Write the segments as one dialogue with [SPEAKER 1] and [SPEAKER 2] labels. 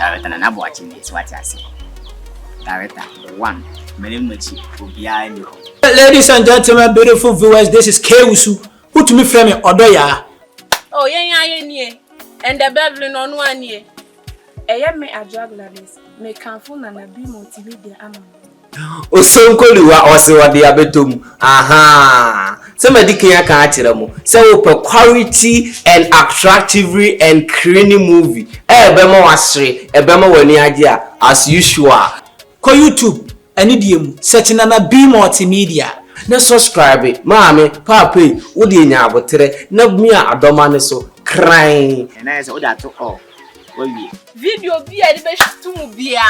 [SPEAKER 1] Director na watching this what I say. Director 1 Melimuchi Ubiani.
[SPEAKER 2] Ladies and gentlemen, beautiful viewers, this is Kwusu. Who to me frame Odoya.
[SPEAKER 3] Oh, yeah, and the Beverly on 1 year. Me a journalist. Me can phone and be multimedia.
[SPEAKER 4] Osonkoliwa osiwade abetom. Aha. Somebody can catch mu. Say we quality and attractive and creamy movie. Ebema wasre, ebema wani agye as usual.
[SPEAKER 2] Ko YouTube, any DM, searching na be multimedia.
[SPEAKER 4] Na subscribe, maame, papa, wo de nya abotre, na mi a adoma ne so crying.
[SPEAKER 1] And I say o da to all.
[SPEAKER 3] Video bi a de be shtumu bia.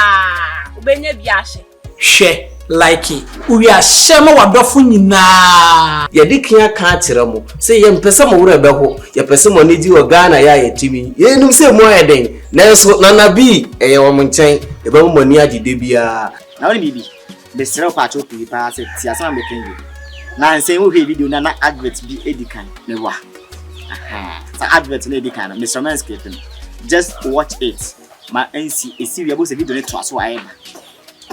[SPEAKER 3] Obenye biahye.
[SPEAKER 2] Share, like it. We are shema wadofo nyina.
[SPEAKER 4] Ye de kia ka kire mu. Say ye mpese mo wura be ho. Ye pese mo ne di o Ghana ya yetimi. Ye num say mo eden. Nanso nana bi eye wo mo nchen. E ba mo ni agide bia.
[SPEAKER 1] Na woni bibi. Be sere kwa cho pi pa say ti asama be kengi. Na nse wo hwe video na advert bi edikan ne wa. Aha. Sa advert na edikan Mr. Manscaping. Just watch it. Ma NC e see we abo say video ne to aso aye.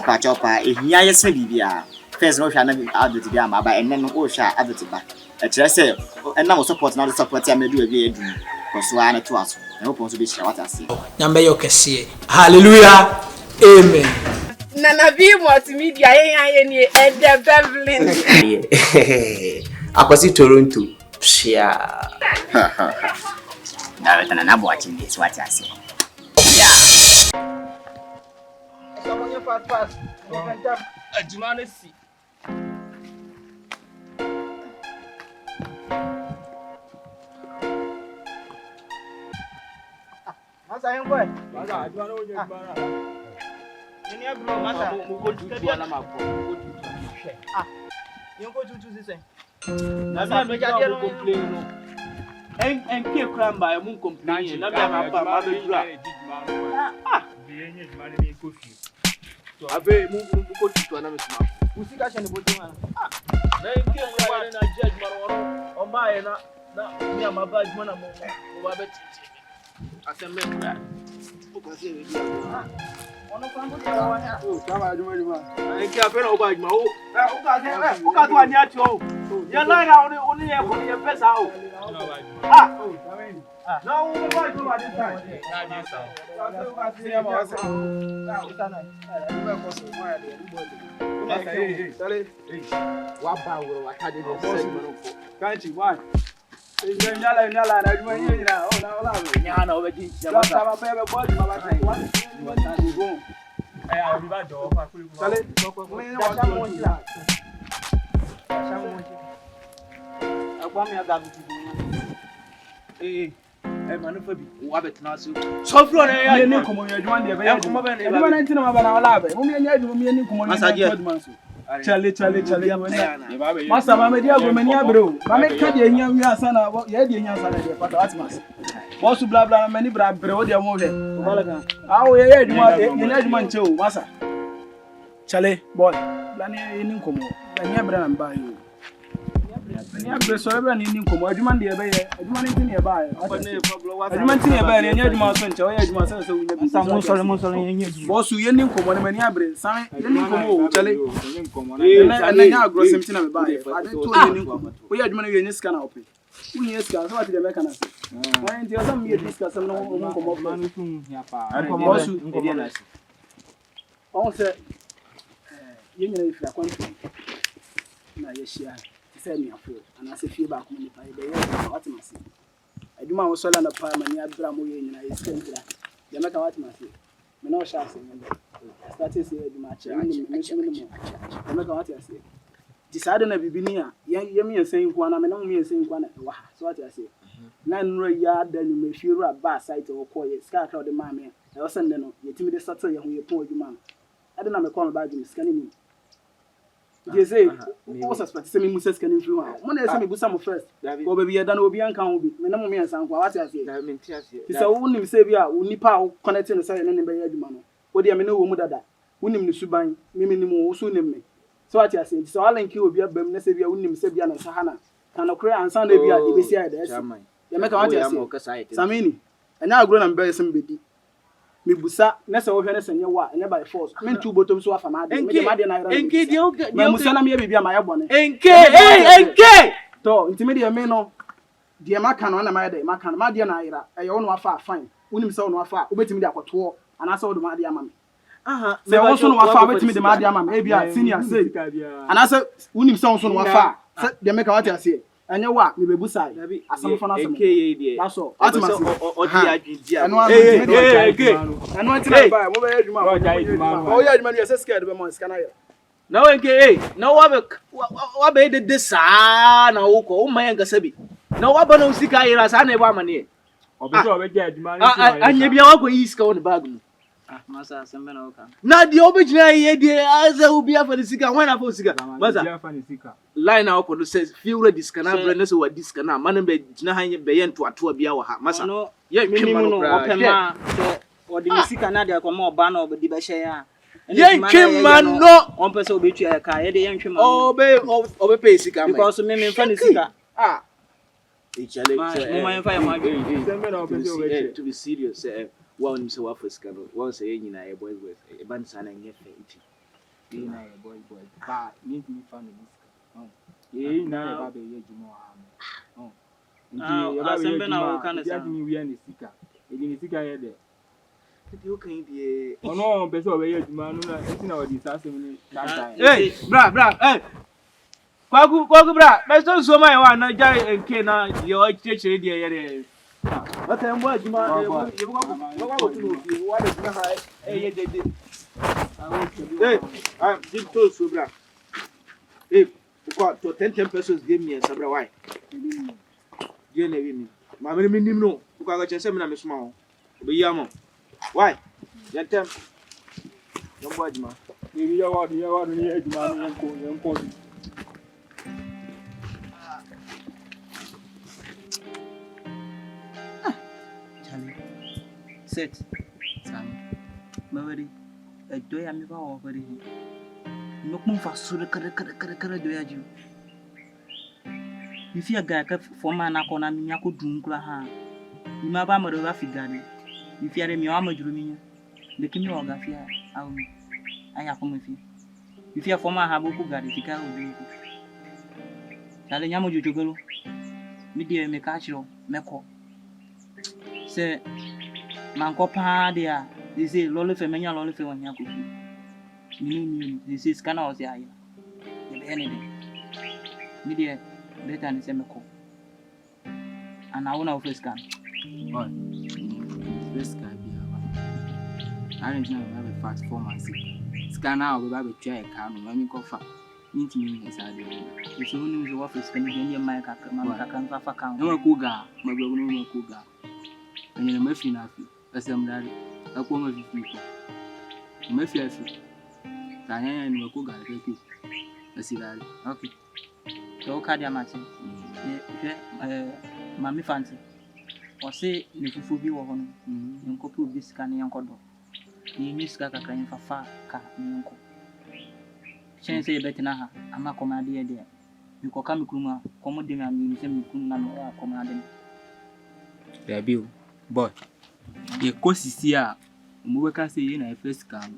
[SPEAKER 1] Pa chopa e hia yesme bibia. First no hwa na advert bia ma ba enne no o hwa advert ba. E kire say enna mo support na support ya medu e bi edu. Koso ana to aso. E hope so be share what I say.
[SPEAKER 2] Nyambe yo kese. Hallelujah. Amen.
[SPEAKER 3] Nana be multimedia ni and the Beverly.
[SPEAKER 4] Akwasi Toronto. Pia.
[SPEAKER 1] Director na watching this what I say.
[SPEAKER 5] Someone you fast. You can tap.
[SPEAKER 6] Ajumane si.
[SPEAKER 5] Masa yang boy.
[SPEAKER 6] Masa ajumane o je bara.
[SPEAKER 5] Ni e bro masa.
[SPEAKER 6] Mo ko tutu ala ma ko. Mo ko tutu.
[SPEAKER 5] Yon ko tutu si sen.
[SPEAKER 6] Na me ja no complain no. N.K.D cramba mu complain na me ma pa ma be dura. Bienye jumane ni ko fi. Abe mu ko tutu na me suma.
[SPEAKER 5] Usika shene bote mana.
[SPEAKER 6] Na N.K.D wa na judge maro o ma ye na mi amaba jumana mo ba be asembe kura. O ko se we dia.
[SPEAKER 5] Ono kwa mbo ya wana.
[SPEAKER 6] Oh, kama juma. N.K.D apena o ba juma o. O ka to ani ati o. Ya la na oni ye ko ye pesa o.
[SPEAKER 5] Samini.
[SPEAKER 6] Na o mo ba juma this time.
[SPEAKER 5] Na je sa. O ka se ya ma wasa. Na o sana. Ube ko so mo ya de ni bo.
[SPEAKER 6] Sale. Wa ba woro wa ka de no se mo ko. Kanchi one. Nyala na juma yin na o na ola wo.
[SPEAKER 5] Nya na o be ji.
[SPEAKER 6] Ya ba ba be bo juma ba ti wa. Wa ta di go.
[SPEAKER 5] A bi ba do fa kuri ko.
[SPEAKER 6] Sale.
[SPEAKER 5] Da sha mo ji la. Sha mo ji. Agba mi aga bi ti.
[SPEAKER 6] Manu fabi wa betena so fro na ya
[SPEAKER 5] ni komo ya juma de be ya
[SPEAKER 6] komo be
[SPEAKER 5] e ba na ntina ma ba na wala be mo mi nya juma mi ni komo ni na so chale masa ma me dia go me ni abro ma me ka de nya wi asa na ya de nya asa na de pata atmas bo su bla bla na me ni bra bre o de mo he wala kan awo ya juma nche o masa chale boy la ni komo la nya bra na ba yo ni abre so ebe ni nkomo adwuma de ebe ye adwuma ni tin ye ba ye adwuma tin ye ba ye nya adwuma so nche o ye adwuma so wunya bi sa mo solo ye nya adwuma boss ye ni nkomo ne mani abre san ye ni nkomo o chale na nya agro semti na me ba ye ade to ye ni nkomo o ye adwuma ye nya ska na ope wunya ska so ati de me kana se na nti o sam ye discuss no nkomo ba no tun ya pa boss nkomo na se on se ye nya ifra kwantu na ye shia me afo and as if you back money pay the what must say aduma wo sola na pa mani abra mo ye nyina is kentira de meka what must say me no sha say me start say aduma che ni me so me mo de meka what say decide na bibini a ye me ensan ku na me na me ensan ku na wa so what say na nro ya da ni me firu aba site wo ko ye ska ka de ma me e wo sende no ye timi de settle ye ho ye pon aduma ade na me ko ba aduma ska ni Jeze, o suspect say me musa scanning through. Mo na say me busa mo first. Go baby ya dan obi anka ho bi. Me na mo me ansan kwa what ase.
[SPEAKER 6] Na me nti ase.
[SPEAKER 5] Ti say wo nim say bia wo nipa wo connect no say ne be ya adwuma no. Wo dia me na wo mu dada. Wo nim ne suban, me nim wo so nim me. So what ase. Ti say all nki obi abam na say bia wo nim say bia na sahana. Kan okre ansan na bia e be si ya da ase. Ya me ka what ase. Samini. Anya agro na mbe sem bedi. me busa na se wo hwe na se nye wa enya by force me ntu botom so afa ma de me de ma de na ira
[SPEAKER 6] NK okay
[SPEAKER 5] me musa na me bibia ma ye bone
[SPEAKER 6] NK hey NK
[SPEAKER 5] to ntimi de me no de maka no na ma de maka no ma de na ira e ye wo no afa fine wonim se wo no afa obetimi de akoto ana se wo de ma de ama me aha se wo so no afa obetimi de ma de ama me e bia senior say ana se wonim se wo so no afa se de me ka wate ase anya wa me bebusa asam fa na asam that's all atima
[SPEAKER 6] o di adwindia
[SPEAKER 5] eno antina ba mo be adwuma o ya adwuma no se scared be mo scan ayo
[SPEAKER 6] na NK na wa be de saa na wo ko o man gasa bi na wa ba na usika yira saa na e ba amane
[SPEAKER 7] obeso obeje adwuma
[SPEAKER 6] anya bia wa ko yi sika won bag mu
[SPEAKER 8] masa sembe na oka
[SPEAKER 6] na di obejina ye di aza ubi afa ni sika when afa sika masa line na okodo says feel ready scan na brand so wa disc na man be gina han be ye ntoato bia wa ha masa ye twema no
[SPEAKER 8] opema se odi ni sika na de akoma oba na obedi be hye ya
[SPEAKER 6] ye twema no
[SPEAKER 8] on pese obetu ya ka ye de ye twema
[SPEAKER 6] obe pay sika
[SPEAKER 8] because me mfa ni sika
[SPEAKER 6] challenge
[SPEAKER 8] mo man fa ya ma
[SPEAKER 7] sembe na obeso obeje
[SPEAKER 6] to be serious one him say wa for sika no one say nyina e boys e ban sana nye fe iti
[SPEAKER 7] na e boy ba ni mi fa no sika na ba be ye jumo ha
[SPEAKER 8] ah sembe na o kana
[SPEAKER 7] ya ni wi ani sika ni sika ye de
[SPEAKER 6] di o kan di
[SPEAKER 7] ono be so be ye juma no na enti na odi sa sem ni that
[SPEAKER 6] hey bra kwaku bra be so mai wa na ja NK na ye o chechere di ye de okay mbo ajuma ye kwa tu no fi wa de na ha ye de hey did to so bra hey ko to 10 pesos give me sabra why je na wi mi ma me nim no ko ga chese me na me suma ho be yi amo why yantem yo mbo ajuma
[SPEAKER 7] ni ya wa ni ajuma ni yanko
[SPEAKER 8] set sam mawari do ya mi ba wo bari no kun fa su kare do ya ju mi fi aga ka forma na ko na mi nya ko dun kula ha mi ma ba ma do ba fi gani mi fi are mi wa ma juru mi nya de kimi wa ga fi awu aya ko mi fi forma ha bo ku gari ti ka o bi dale nya mo ju jogolo mi de me ka chiro me ko se manko pa dia dise lolo fe menya lolo fe wanya ko ni dise scanner o se ayi de be ne de mi de beta ni se meko ana wona o face scan
[SPEAKER 7] boy face scan bi aba ari na be fast format scanner o be twa e ka no mami ko fa nitimi ni sa de
[SPEAKER 8] so ni zo wa face scan ni de mai ka ma ka fa kan
[SPEAKER 7] no ko ga ma be no ko ga enye ma fi na fi asem dali akwo ma fi ko ma fi afi tanya ni ko ga ke asidali
[SPEAKER 8] okay so ka dia ma tin mami fanti o se ne fufu bi wo hono nko pu bi scan yanko do ni ni ska ka kan fa ka nko chen se betina ha ama komande ye de mi ko kam kuruma ko mo de mi ami se mi kun na no komande
[SPEAKER 7] ya biu boy ye kosisi a mo be ka se ye na first cam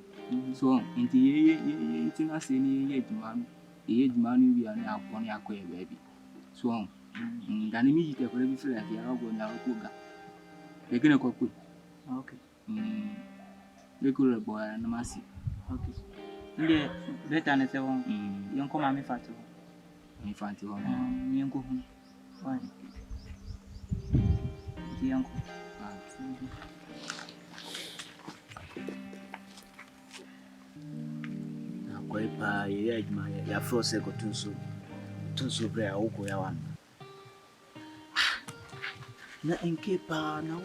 [SPEAKER 7] so nti ye nti na se ni ye djuma no wi ani akọ ni akọ ye baby so ngani mi yite kore bi fira ya go na ko ga ye gene ko ku
[SPEAKER 8] okay
[SPEAKER 7] ye ko le boy na masi
[SPEAKER 8] okay nde beta ne se won yon ko ma mi fatu
[SPEAKER 7] mi fanti won
[SPEAKER 8] mi ngo hu fine yanko
[SPEAKER 1] kwa ipa ye adwuma ya frose ko tunso bre a wo ya wan na NK pa na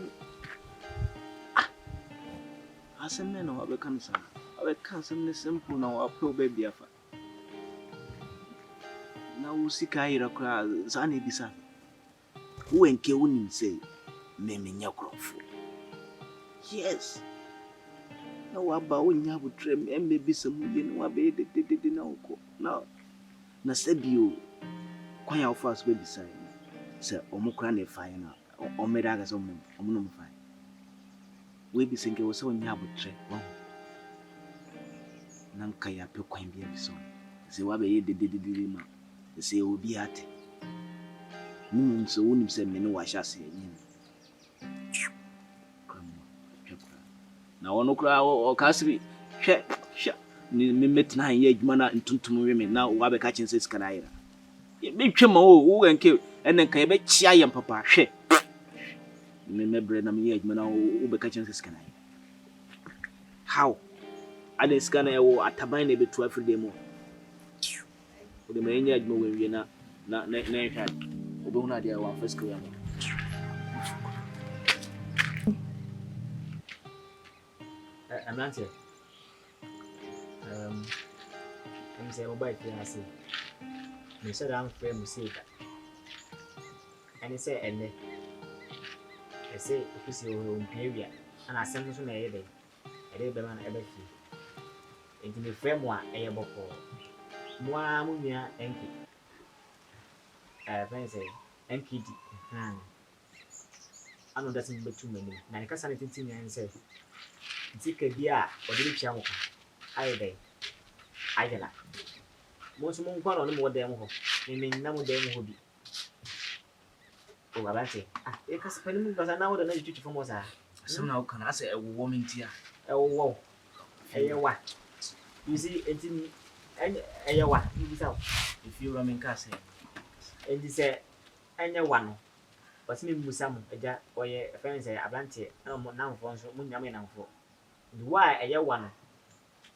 [SPEAKER 1] asemme no abe kansa abe kansa ne simple na wa pro baby afa na wo sika ira kra za na ebisa wo NK wonim say me nya krofo yes na waba onya butrem embebisa mu ye na waba de na uko na sebio kwan ya ofas be bisa se omukra na fine na omeda ga so omuno mfine
[SPEAKER 6] we be sinke wo se onya abotre wo nan ka ya pe kwan bia bi so se wa be ye dededede ma se obi ate so wonim se me no wa hya se yin na wono kra o kasri hwe ni metina ye adwuma na ntuntum we me na wa be ka chen se skana ira me twema wo enke enen kan ye be chia ye papa hwe me bre na me ye adwuma na wo be ka chen se skana ira how ade skana ye wo ataban na be tu afride mo wo de me ye adwuma we wie na hwa obo na dia wa first ko ya mo
[SPEAKER 9] Anante I'm saying mobile phone I say me said I'm frame music and he say and I say if you see your area and I send you na e dey be man e be fi enti me frame wa e boko mo a mo nua N.K.D friend say N.K.D ano that's me too many na ka san tintin yan say N.K.D a o dey chia mo ai dey ayela mo so mo kwaro no mo dey mo ho me na mo dey mo ho bi o abante e ka spani mo ba na wo da na jitu fo mo sa
[SPEAKER 6] asem na wo kana asa e wo mentia
[SPEAKER 9] e wo eyewa you see enti eyewa you see
[SPEAKER 6] if you ramen ka say
[SPEAKER 9] enti say enyewa no but me musa mo eja oye friends say abante na mo na mfo nso mo nyame na mfo the why eyewa no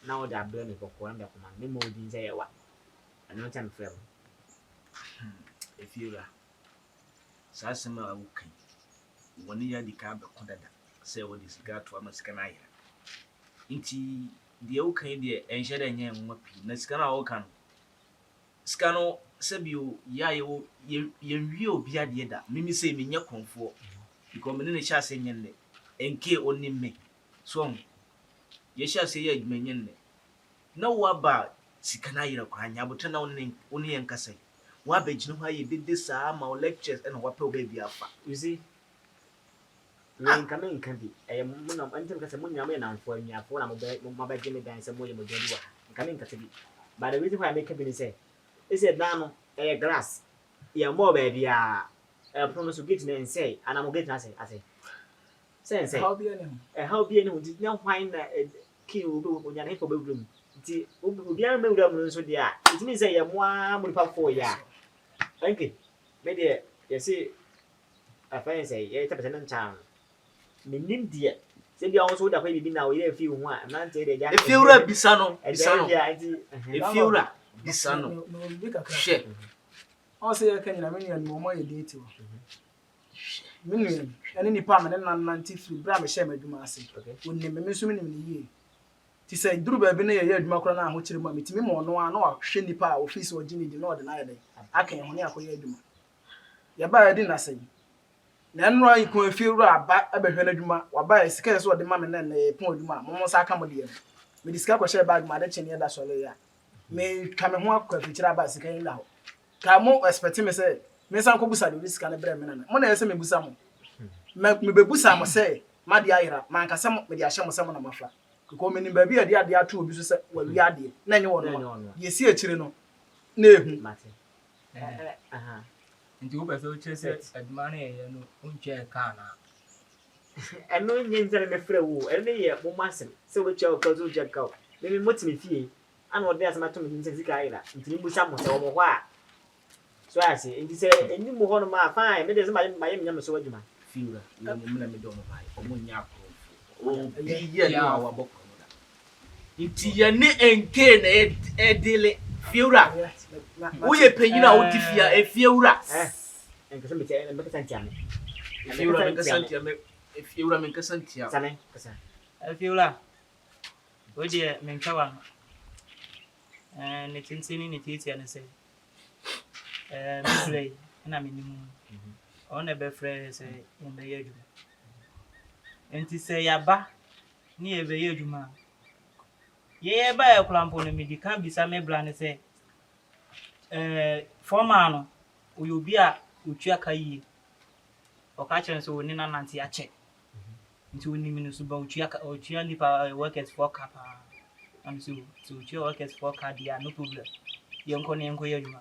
[SPEAKER 9] na wo da bra me boko na ko man me mo di say eyewa ano time frame
[SPEAKER 6] if you ra sa asema wo kan woni ya di ka be kodada say wo di siga to amasika na ayira nti de wo kan de enhye da nya enwa pi na sika na wo kan sika no sabio ya ye wie obi ade da mimi say me nya konfo because me ne sha say nyenne enke oni me so ye sha say ya adwuma nyenne na wo ba sika na ayira kwa nya bote na woni yen kasai wa ba ginu ha ye dede saa ma lectures and wa pe obi afa
[SPEAKER 9] you see when coming can be mo na antem ka say mo nyame na mfo anyafo na mo ba gime dan say mo ye mo jodi wa coming ka say but the reason why I make it say is it now glass ya mo ba bia promise get na say and am get na say say
[SPEAKER 5] How be any
[SPEAKER 9] di na hwan na ki obi nya na ko be wudum ti obi an be wudum nso dia it means say ya mo a mo pa for ya thank you me dey you see I find say ya tapete na ncham me nim dia say bia won so da kwa bibi na o ye fi hu a na nte dey ja
[SPEAKER 6] if you ra bisano
[SPEAKER 9] if
[SPEAKER 6] you ra bisano she
[SPEAKER 5] o say ya kan na me nua mo ye date wo me nua ene ni pa me na nanti free bra me share madwuma ase wonni me so me nim ni yie ti say duru ba bi na ye adwuma kora na ho kire mu metimi mo no a na wa hwe nipa a office o gini di na o de na ye dey akan ho ne akoye adwuma ya ba ya di na say na nro ayi ko afiru aba abehwe na adwuma wa ba sika so o de ma me na pon adwuma mo sa aka mo de me disika ko share bag ma de chene da sole ya me ka me ho akwa fikira ba sika yin la ho ka mo expect me say me san ko busa de sika na bre me na mo na yese me busa mo me be busa mo say ma de ayira man ka se me de ahye mo se mo na mafa ko me ni ba bi ade ade ato obi so se wa wi ade na nye wono yesi akire no na ehu
[SPEAKER 9] mate
[SPEAKER 7] nti wo be so chese aduma na ye no unche ka na
[SPEAKER 9] eno nye nzere me frɛ wo ene ye mo masem se wo cha ka zo jaka me motimi fie ana ode asema to me nse sika ayira nti ni busa mo se wo mo ho a so ase nti se eni mo ho no ma fine me de se ma ye nyam so wadwuma
[SPEAKER 6] fiura na mo na me do mo bai o mo nya ko o bi ye na wa boko nti ye ne enke na edele fiura wo ye penyina wo di fia e fiura
[SPEAKER 9] enke so me te me ka santia me
[SPEAKER 6] fiura me ka santia me e fiura me ka santia
[SPEAKER 9] sane kasa
[SPEAKER 8] Fiula. Oje menkawa. Ne tinsini ne titi ane se. Mfrey na minimu. Ona be frey se yembe yeduma. Enti se yaba ni ebe yeduma. Ye ba e klampo ne medika bisa me bla ne se forma no oyobi a otwa kayi. Oka chere se woni na nanti a che. Into minutes about Chia Nipa workers for Kappa. And so Chia workers for Cardia, no problem. Young Connie and Koyama.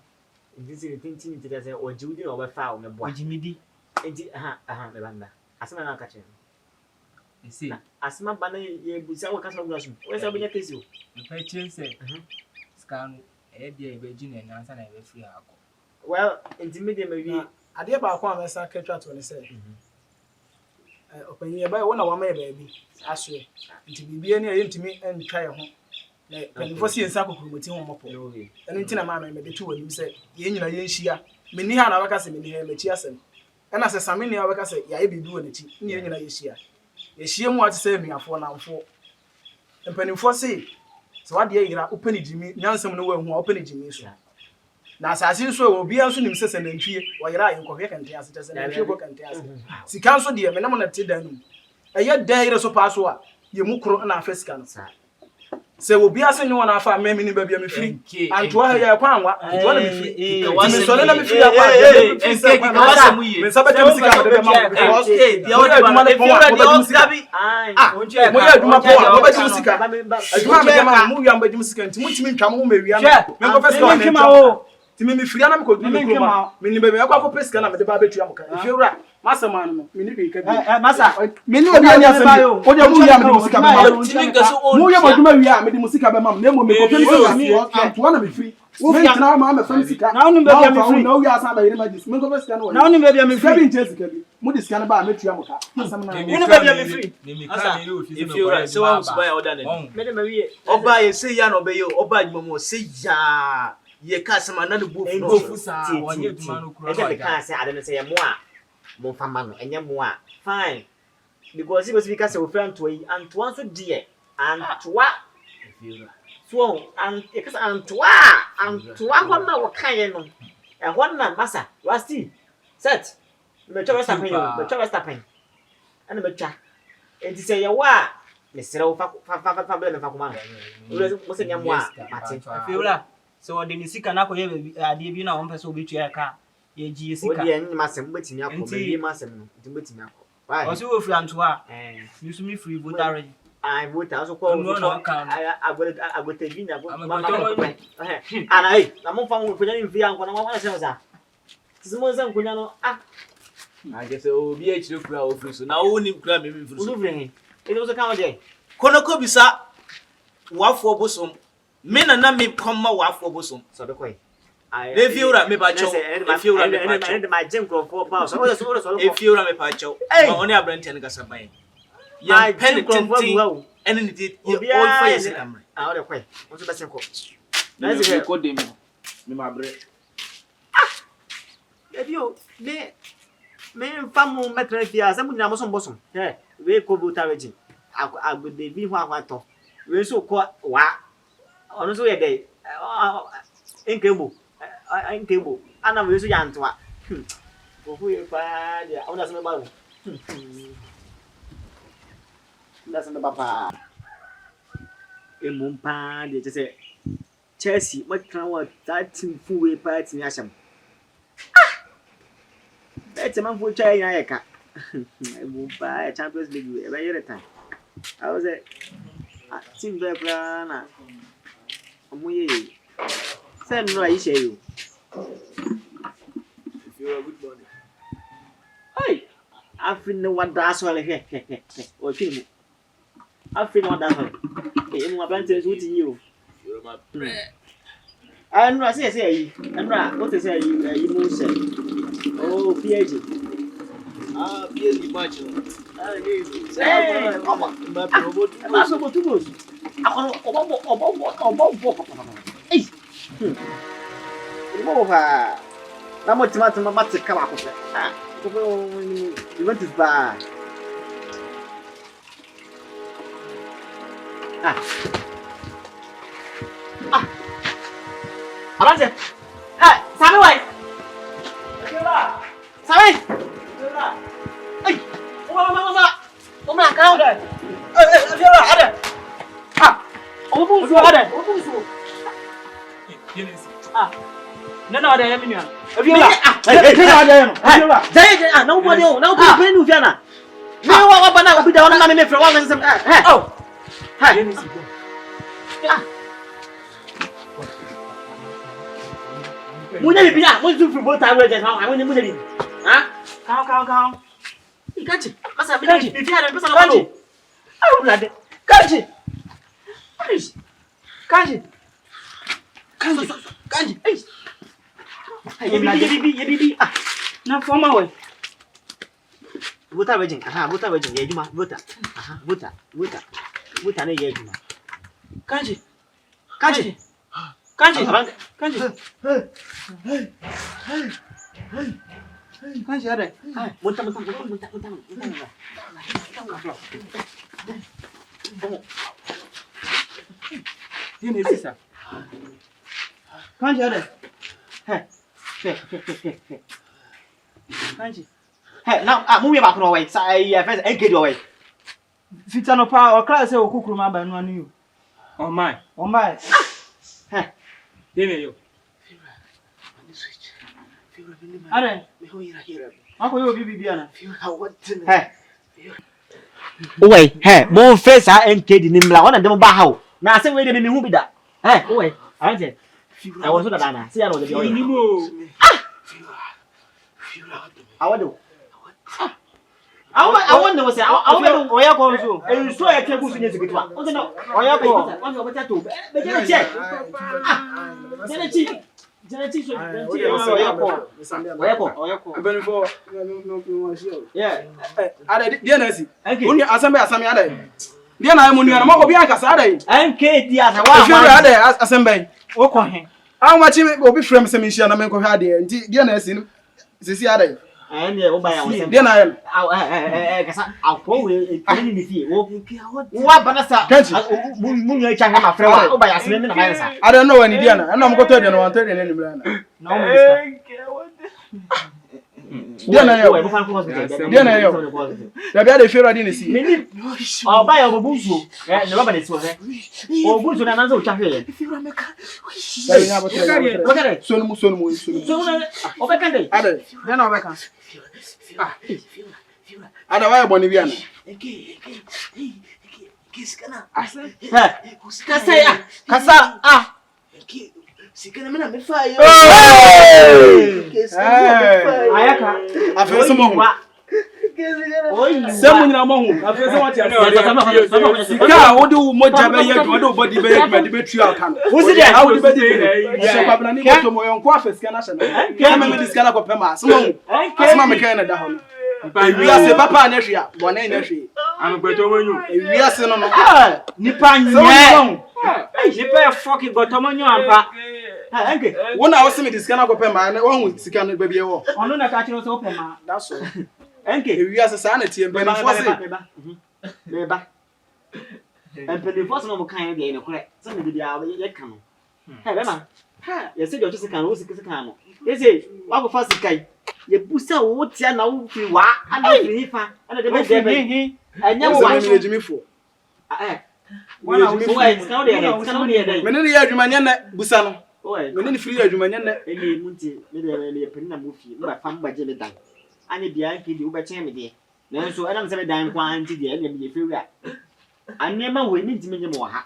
[SPEAKER 9] This is the thing to say, or Judy or found a boy.
[SPEAKER 8] Jimmy D.
[SPEAKER 9] Remember. As I'm not catching.
[SPEAKER 7] You see,
[SPEAKER 9] as my banner, you will say, where's a big case you?
[SPEAKER 7] the patient said, scan a dear virgin and answer a free alcohol.
[SPEAKER 9] Well, intimidate maybe.
[SPEAKER 5] I did about one as I catch up to say. Open your by one of my baby. I swear. To be any to me and try home. When you foresee a sack with him, and until a man may be two and you say, Yen Shia, Mini and our cousin in here, Machiasen. And as a Sammini, our cousin, I be doing it near Yesia. Yes, she want to save me a 4 now 4. And penny foresee. So what the year open Jimmy, Yansom no one who open Jimmy. Now, as I saw, will be answering himself and then she, while you're in Quebec and Tias, and you work and Tias. See, counsel dear, when I'm on a Tidan. A year day, so pass what you mukro and our first cancer. So we'll be asking you one of our men, baby, I'm free. And to her, you're one, what I'm free. I was so let me free up. Timmy free and I'm going to come out. Mini baby, I go for pesca and the barbecue. If you're right, Master Man, Mini Massa, Mini what you're music about Nemo make and one of me free. Now, Mamma Francis, now, no, you are somebody in my dismissal. Now, maybe I'm free. Jessica, Moody scan about Metriamoka.
[SPEAKER 6] If you are so else by order, or by a say yan obey you, or by Momo say ya. Ye customer another book
[SPEAKER 9] one year can't say I don't say more famano and yamoa. Fine. Because it was because of friend to and to answer dear and to what so and to one now kind and one man massa rusty set the stopping and the chat and to say ya Mr. Was in Yamwa.
[SPEAKER 8] So the Nisika Nako, Adibina on Peso Beach car, ye Jessica,
[SPEAKER 9] Massam, waiting up to Massam to waiting up. Why,
[SPEAKER 8] was you for Antoa? You see me free wood already.
[SPEAKER 9] I would also call one account. I would take in and I'm found with any via when I want to say. Simon Kunano,
[SPEAKER 6] I guess it will be H. So now only grab him for
[SPEAKER 9] it was a count day.
[SPEAKER 6] Konokobisa, what for bosom? Men and not me come my wife for bosom. So the way I feel that me by my Jim Crow 4 pounds. If you're a pacho, only a brand and Gasabay. My penitent and indeed, you'll be all face. Out of way. What's the best of course? That's a good demo. My bread. If you may family metrofia, some Amazon bosom. We could go targeting. I would be one I talk. We so called what? Honestly, a day. N.K.D. N.K.D. And I'm using ANTOA. Who you find? Yeah, that's my mother. That's my papa. A mumpa, they just say Chelsea, what can what that team full way party in Asham? That's a man for China. I won't buy a Champions League every time. I was a team there, Plana. Send no, I say you. If you're a good body. Hey, I feel no one does well here. Or film. I feel one does well. In my band is with you. You're my friend. I'm not say, I'm not what to say, you must say. Oh, PhD. PhD bachelor. Hey, I'm so good. Hey, I'm not to come up with it. You went to buy. I'm hey, Sammy, wait. Sammy, hey, what's that? No, I am in here. If you are, nobody, no,
[SPEAKER 1] Me wa ba na obi da wona na me frɛ wa me nsɛm.
[SPEAKER 6] Oh.
[SPEAKER 1] Hey. Munya bibi na, mo tu football time we just how I want munya bibi. Ha? Count. Kanji. Masa bibi bibi ana pesa na balo. Ah, ulade. Kanji. Kanji. Ye bibi. Ah.
[SPEAKER 8] Na forma we.
[SPEAKER 1] Buta wejin. Aha, buta wejin. Ye juma, buta. Aha, buta. Buta ne ye juma.
[SPEAKER 8] Kanji. Kanji ada.
[SPEAKER 1] Muta.
[SPEAKER 6] Dini sisa.
[SPEAKER 8] Kanji ada.
[SPEAKER 1] Kanji. Hey, now mu me ba ko we. Sa first N.K.D we.
[SPEAKER 8] Fita no pa o class e okukuru ma ba no anu yo.
[SPEAKER 6] Oh my.
[SPEAKER 1] Hey.
[SPEAKER 6] Dini yo.
[SPEAKER 8] Are. Ako yo bibi ana.
[SPEAKER 1] Hey. Owe, hey, mo face N.K.D ni mla. Wona dem ba hawo. Na se we de me hu bi da. Hey, owe. Aranje. I was so da na. See ya no de bi.
[SPEAKER 6] Ni mo.
[SPEAKER 1] Awado. I want to say, I want to go so. And so I can't go to the Oya ko. Want to better to. Be get check. Oya ko.
[SPEAKER 5] Abeni for no show.
[SPEAKER 1] Yeah.
[SPEAKER 5] Ada dia na si. Oni asame ada. Dia na mu nua na mo obi akasa ada.
[SPEAKER 1] N.K.D asa wa.
[SPEAKER 5] Efiri ada asame.
[SPEAKER 8] Wo ko he.
[SPEAKER 5] Awu chi obi frame se me hia na me ko hwa ada. Nti dia na si sisi ada.
[SPEAKER 1] And yeah, oba ya won.
[SPEAKER 5] Dia na
[SPEAKER 1] kasa akwo we kini ni fie. Wo banasa. Mu nya cha ma frɛ wa. Oba ya se me na ma yesa.
[SPEAKER 5] I don't know when dia na. Na mo ko to dia na 130 na ni mra na.
[SPEAKER 1] Na o me diska.
[SPEAKER 5] Dia na yo. Dia na yo. Da bia de fero adi na si.
[SPEAKER 1] Meni. Oba ya obuzu. Ne baba de so he. Obuzu na nanzo cha hwe. Firo meka.
[SPEAKER 5] Sonu mu.
[SPEAKER 1] So na obeka ndai.
[SPEAKER 5] Ada.
[SPEAKER 8] Dia na obeka.
[SPEAKER 5] Ada wa eboni bia na.
[SPEAKER 1] Kasa.
[SPEAKER 6] Sikana mena me fa yo.
[SPEAKER 1] Ayaka.
[SPEAKER 5] Afese mo hu. Semu nyina mo hu. Afese mo tia. Sika wo de mo jabe ye do de body be ye de be tru aka no.
[SPEAKER 1] Wo si dia?
[SPEAKER 5] How de be dey. So babna ni ko to mo yon ko afese kana shana. Ke me diskana ko pema. Asema hu. Asema me kan na da ho no. Wi ase papa na hwia. Bone na hwia.
[SPEAKER 6] Amgbeto wanyu.
[SPEAKER 5] Wi ase no no.
[SPEAKER 8] Nipa nye. Nipa e fucking gotomonyo ampa.
[SPEAKER 1] Enke.
[SPEAKER 5] Wona wo se me diskana ko pema na wo hu sika no ba bia wo.
[SPEAKER 8] Ono na ka kire so pema.
[SPEAKER 5] That's all.
[SPEAKER 1] Enke.
[SPEAKER 5] Wi ase sa na tie mbe na fose.
[SPEAKER 1] Beba. Empele fose no mo kan de ne kore. Se me bia ye ka no. Hey bema. Ha, ye se jo to sika no, wo sika no. Ye se wa go fose kai. Ye busa wo tia na wo fi wa, ana fi hifa, ana de be de be. Anya wo wa
[SPEAKER 5] ejimifo.
[SPEAKER 1] Wana wo sika no de.
[SPEAKER 5] Me ne ye adwuma nya na busa no.
[SPEAKER 1] Oye.
[SPEAKER 5] Me ne free adwuma nya na.
[SPEAKER 1] Eli munti, me de ye peni na mo fi. Mba fam ba je me dan. Ani bia N.K.D wo be chen me de. Na so ana me se me dan kwa anti de, ene me ye fi wi a. Anema we ni ntimi nye mo ha.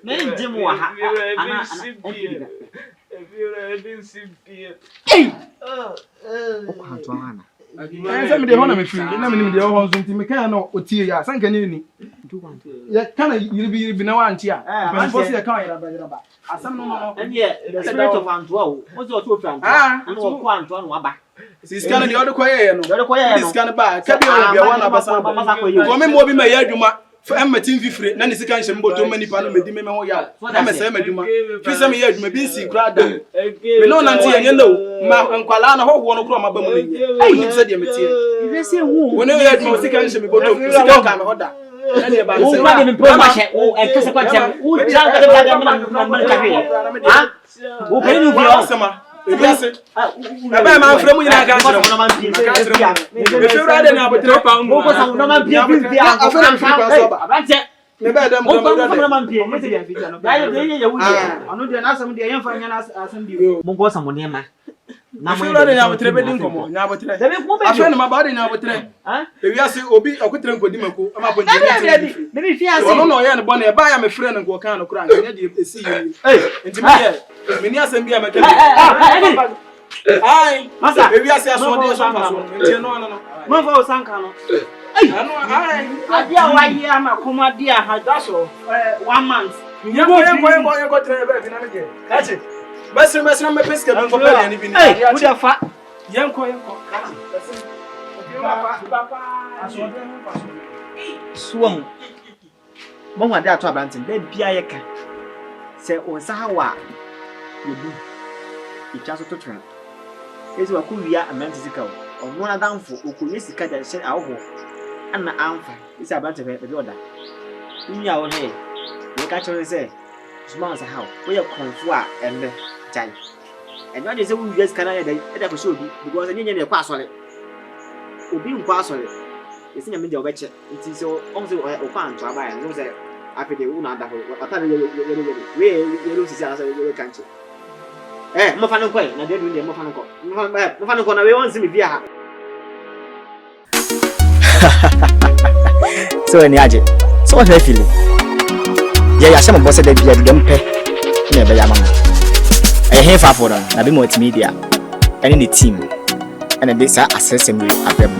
[SPEAKER 1] Na nje mo ha. Ana N.K.D. Hey! Oh, Antoine.
[SPEAKER 5] Say me dey ho na me free. Na me ni dey ho nso nti me kan na otie ya. Sanka ni. Ya kana yiribi na wanti a. But for say ya kan yiraba. Asam no.
[SPEAKER 1] And yeah, the spirit of Antoine. What's your two friends? And what Antoine wa ba.
[SPEAKER 5] Siskana di odo koye no.
[SPEAKER 1] Odo koye no.
[SPEAKER 5] Siskana ba. Ka bi o bia wana basa ba. Ko me mo bi ma ya adwuma. Fa emmatin fifire na ne sika nhyem boto mani pa no medi me ho ya. Na me say madwuma. Fi say me ya adwuma bi si kra da. Me no nanti enye no. Ma nkwala na ho no kro ma ba mu ni. Ayi se de metie.
[SPEAKER 1] Ibe se hu.
[SPEAKER 5] Wona ya adwuma sika nhyem boto. Sika ka me ho da. Na de ba se.
[SPEAKER 1] O ba de me pro ma che. O e kase kwa tem. O jan ka de me ka hwe. Ha? O pe ni bi o
[SPEAKER 5] sama. Yes. Aba ma frɛ mu nyina ka nkyerɛ mu. Me fewra de na abotre pa mu.
[SPEAKER 1] Ko sa no man pie bi a.
[SPEAKER 5] Afɛn fi pa so ba.
[SPEAKER 1] Abante.
[SPEAKER 5] Me ba dem
[SPEAKER 1] O
[SPEAKER 5] do
[SPEAKER 1] ko
[SPEAKER 5] de.
[SPEAKER 1] no man pie. Me se ya fi no. Ya ye ye wuye.
[SPEAKER 8] Ono de na asam de yemfa nya na asam bi.
[SPEAKER 1] Mo ko sa mo ne ma.
[SPEAKER 5] Na mo de na botre be din komo. Na botre. Afa na mabade na botre. Ah? E wi ase obi akotre nkodi mako. Ama bo nje.
[SPEAKER 9] Baby fi ase.
[SPEAKER 5] Ono no ye ne bone e ba ya me frɛ no nko kan no kura nya de esi yi. Enti me ni asem bia me ka. Ai, masa. E wi ase aso de so fa so. Enti no.
[SPEAKER 9] Mo fa o sanka no.
[SPEAKER 5] Ano ai.
[SPEAKER 9] Adia wa yi ama koma dia ha daso 1 month.
[SPEAKER 5] Nya ko tre be fi na me je. Kachi. Mesra me pesca ben kopele ni bini.
[SPEAKER 9] Eh, uda fa.
[SPEAKER 5] Yanko.
[SPEAKER 9] Suwon. Mo wa da to abrantin, da bia ye ka. Se on sa hawa. Yebu. Itwa so to twa. Ezi wa ku wia amanti sika wo. Ono na danfo okunye sika da hye awo. Ana amfa. Isi abrantin be oda. Nya wo he. Ye ka chere se. Zuma sa hawo. Wo ye konfo a ende. Jai. And when they say we just can't get show because I didn't quite solid. Obi quite solid. You see, I mean, the betcha. It is so also a fan to buy and say, after the one that we lose his answer, you can't. Eh, Mofano Quay, and then the Mofano. Mofano, we won't see me via.
[SPEAKER 1] So, any agent. So, what I feel. Yeah, some of us said that you don't pay. Never, Yamama. I have far for them. I be multimedia. And in the team. And this are assessing me at them.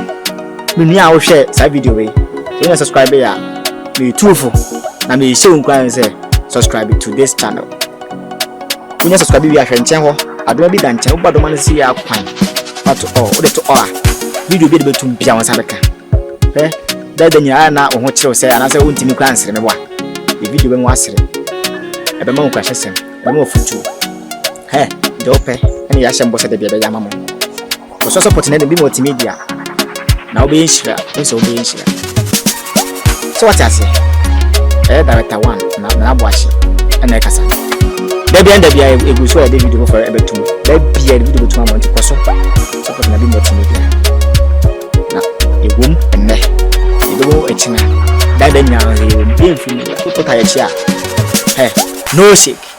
[SPEAKER 1] Me now share side video way. You subscribe here. Me too for. Na me show and say subscribe to this channel. When you subscribe we are sharing channel. I don't be done channel but the man see ya kwan. But to all. Video be able to be on Sabeka. Eh? That then you are now on what you say and I say won't me clans remember. The video when was it. I be more question. Be more future. Hey, dope, and you actually boss at the baby mamma. Was also putting in the multimedia. Now being sure, it's all being sure. So what I say? Director one, now watch it, and like I said, there be under a good show a video for every 2. There be a video to my money, so putting a bit multimedia. Now, a womb and neck, you don't a china. That then now you will be in free, put a chair. Hey, no shake.